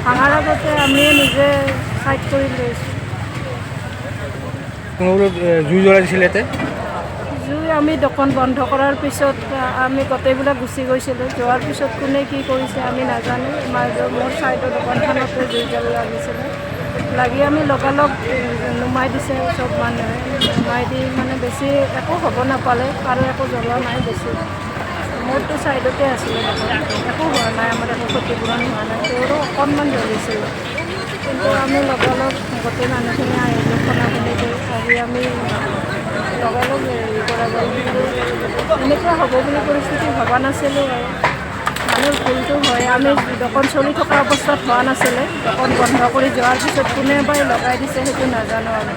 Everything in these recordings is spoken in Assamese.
ভাঙাৰ আগতে আমি নিজে চাইড কৰি লৈছোঁ। জুই জ্বলাই দিছিলে ইয়াতে? জুই আমি দোকান বন্ধ কৰাৰ পিছত আমি গোটেইবিলাক গুচি গৈছিলোঁ। যোৱাৰ পিছত কোনে কি কৰিছে আমি নাজানো। মোৰ চাইডৰ দোকানখনতে জুই জ্বল লাগিছিলে। লাগি আমি লগালগ নুমাই দিছে চব মানুহে। নুমাই দি মানে বেছি একো হ'ব নাপালে, আৰু একো জ্বলা নাই বেছি। মোৰতো চাইডতে আছিলে দোকান, একো হোৱা নাই, আমাৰ একো ক্ষতিপূৰণ হোৱা নাই। তেওঁৰো অকণমান জ্বলিছিল, কিন্তু আমি লগালগ গোটেই মানুহখিনি আহিলোঁ। খানাখিনি কৰি আহি আমি লগালগ হেৰি কৰা গ'ল। কিন্তু এনেকুৱা হ'ব বুলি পৰিস্থিতি ভবা নাছিলোঁ আৰু মানুহৰ ভুলটো হয়। আমি দোকান চলি থকা অৱস্থাত হোৱা নাছিলে। দোকান বন্ধ কৰি যোৱাৰ পিছত কোনে বা লগাই দিছে সেইটো নাজানো আৰু।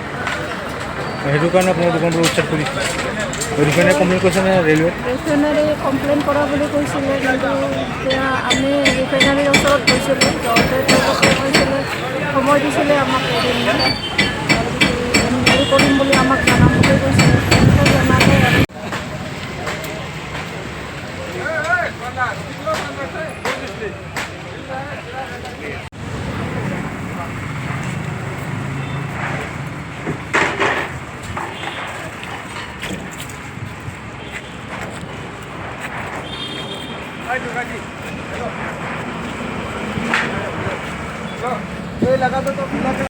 সেইটো কাৰণে আপোনাৰ দোকানবোৰ উচ্ছেদ কৰিছে। ৰিফাইনাৰী কমপ্লেইন কৰিছে নে ৰেলৱেত? ৰিফাইনাৰী কমপ্লেইন কৰা বুলি কৈছিলে, কিন্তু এতিয়া আমি ৰিফাইনাৰীৰ ওচৰত গৈছিলোঁ। যাওঁতে তেওঁলোকে কৈছিলে, সময় দিছিলে আমাক এদিন হেৰি কৰিম বুলি আমাক জনাম বুলি কৈছিলে। তেনেকৈ জনালে আৰু। लगा दो तो